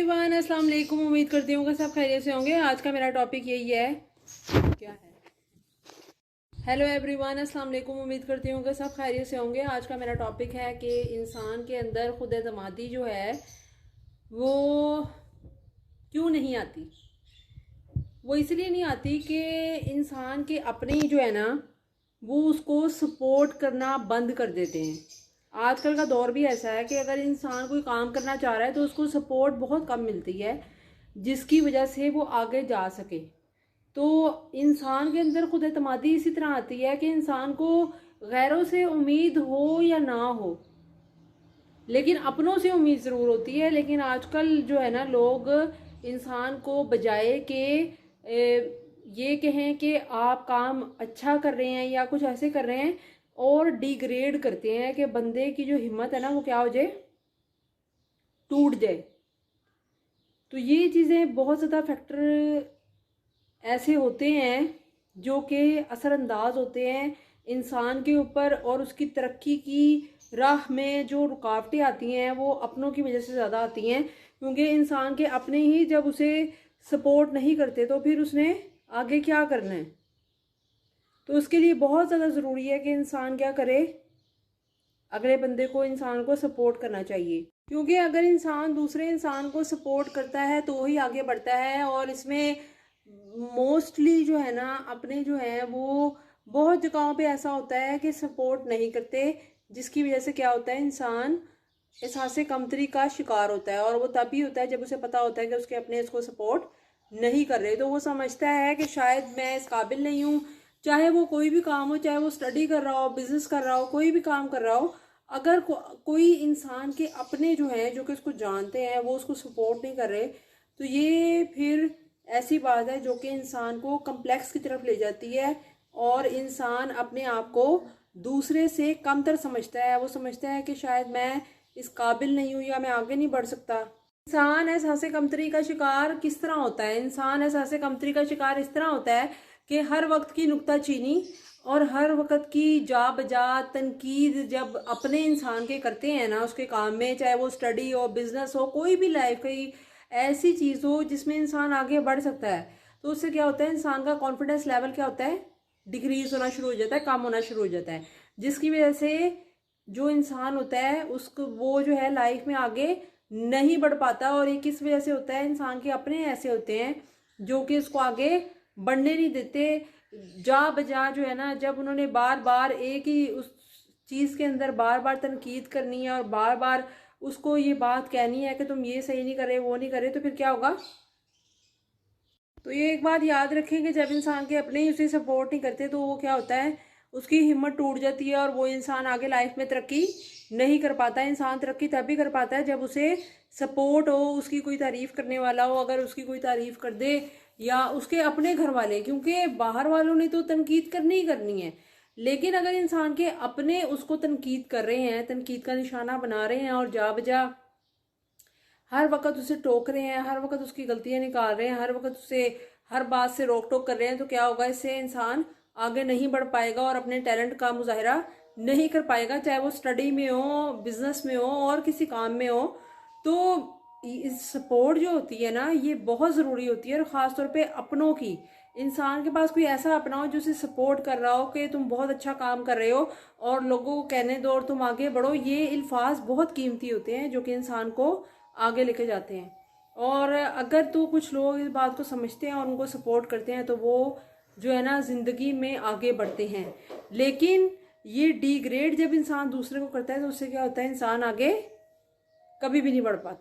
Everyone, अस्सलाम वालेकुम। उम्मीद करती हूँ कि सब खैरियत से होंगे। आज का मेरा टॉपिक यही है, क्या है। हेलो एवरीवन, अस्सलाम वालेकुम। उम्मीद करती हूँ कि सब खैरियत से होंगे। आज का मेरा टॉपिक है कि इंसान के अंदर खुद एतमादी जो है वो क्यों नहीं आती। वो इसलिए नहीं आती कि इंसान के अपने ही जो है ना वो उसको सपोर्ट करना बंद कर देते हैं। आजकल का दौर भी ऐसा है कि अगर इंसान कोई काम करना चाह रहा है तो उसको सपोर्ट बहुत कम मिलती है, जिसकी वजह से वो आगे जा सके। तो इंसान के अंदर खुद एतमादी इसी तरह आती है कि इंसान को गैरों से उम्मीद हो या ना हो, लेकिन अपनों से उम्मीद ज़रूर होती है। लेकिन आजकल जो है ना लोग इंसान को बजाय के ये कहें कि आप काम अच्छा कर रहे हैं या कुछ ऐसे कर रहे हैं, और डिग्रेड करते हैं कि बंदे की जो हिम्मत है ना वो क्या हो जाए, टूट जाए। तो ये चीज़ें बहुत ज़्यादा फैक्टर ऐसे होते हैं जो कि असरअंदाज होते हैं इंसान के ऊपर, और उसकी तरक्की की राह में जो रुकावटें आती हैं वो अपनों की वजह से ज़्यादा आती हैं। क्योंकि इंसान के अपने ही जब उसे सपोर्ट नहीं करते तो फिर उसने आगे क्या करना है। तो उसके लिए बहुत ज़्यादा ज़रूरी है कि इंसान क्या करे, अगले बंदे को, इंसान को सपोर्ट करना चाहिए। क्योंकि अगर इंसान दूसरे इंसान को सपोर्ट करता है तो ही आगे बढ़ता है। और इसमें मोस्टली जो है ना अपने जो है वो बहुत जगहों पे ऐसा होता है कि सपोर्ट नहीं करते, जिसकी वजह से क्या होता है, इंसान एहसास कमतरी का शिकार होता है। और वो तभी होता है जब उसे पता होता है कि उसके अपने इसको सपोर्ट नहीं कर रहे। तो वो समझता है कि शायद मैं इस काबिल नहीं हूँ। चाहे वो कोई भी काम हो, चाहे वो स्टडी कर रहा हो, बिजनेस कर रहा हो, कोई भी काम कर रहा हो, अगर कोई इंसान के अपने जो है जो कि उसको जानते हैं वो उसको सपोर्ट नहीं कर रहे, तो ये फिर ऐसी बात है जो कि इंसान को कम्प्लेक्स की तरफ ले जाती है। और इंसान अपने आप को दूसरे से कमतर समझता है। वो समझता है कि शायद मैं इस काबिल नहीं हूँ या मैं आगे नहीं बढ़ सकता। इंसान एहसास कमतरी का शिकार किस तरह होता है? इंसान एहसास कमतरी का शिकार इस तरह होता है कि हर वक्त की नुक्ताचीनी और हर वक्त की जा बजा तनकीद जब अपने इंसान के करते हैं ना उसके काम में, चाहे वो स्टडी हो, बिजनेस हो, कोई भी लाइफ की ऐसी चीज़ हो जिसमें इंसान आगे बढ़ सकता है, तो उससे क्या होता है, इंसान का कॉन्फिडेंस लेवल क्या होता है, डिक्रीज होना शुरू हो जाता है, कम होना शुरू हो जाता है। जिसकी वजह से जो इंसान होता है उसको वो जो है लाइफ में आगे नहीं बढ़ पाता। और ये किस वजह से होता है, इंसान के अपने ऐसे होते हैं जो कि उसको आगे बढ़ने नहीं देते। जा बजा जो है ना, जब उन्होंने बार बार एक ही उस चीज़ के अंदर बार बार तनकीद करनी है और बार बार उसको ये बात कहनी है कि तुम ये सही नहीं कर रहे, वो नहीं कर रहे, तो फिर क्या होगा। तो ये एक बात याद रखें कि जब इंसान के अपने ही उसे सपोर्ट नहीं करते तो वो क्या होता है, उसकी हिम्मत टूट जाती है और वो इंसान आगे लाइफ में तरक्की नहीं कर पाता। इंसान तरक्की तभी कर पाता है जब उसे सपोर्ट हो, उसकी कोई तारीफ करने वाला हो। अगर उसकी कोई तारीफ कर दे, या उसके अपने घर वाले, क्योंकि बाहर वालों ने तो तनकीद करनी ही करनी है, लेकिन अगर इंसान के अपने उसको तनकीद कर रहे हैं, तनकीद का निशाना बना रहे हैं और जा बजा हर वक्त उसे टोक रहे हैं, हर वक्त उसकी गलतियां निकाल रहे हैं, हर वक्त उसे हर बात से रोक टोक कर रहे हैं, तो क्या होगा, इससे इंसान आगे नहीं बढ़ पाएगा और अपने टैलेंट का मुजाहरा नहीं कर पाएगा। चाहे वो स्टडी में हो, बिजनेस में हो और किसी काम में हो। तो सपोर्ट जो होती है ना ये बहुत ज़रूरी होती है, और ख़ास तौर पे अपनों की। इंसान के पास कोई ऐसा अपना हो जो उसे सपोर्ट कर रहा हो कि तुम बहुत अच्छा काम कर रहे हो और लोगों को कहने दो और तुम आगे बढ़ो। ये अल्फाज बहुत कीमती होते हैं जो कि इंसान को आगे लेके जाते हैं। और अगर तो कुछ लोग इस बात को समझते हैं और उनको सपोर्ट करते हैं तो वो जो है ना ज़िंदगी में आगे बढ़ते हैं। लेकिन ये डिग्रेड जब इंसान दूसरे को करता है तो उससे क्या होता है, इंसान आगे कभी भी नहीं बढ़ पाता।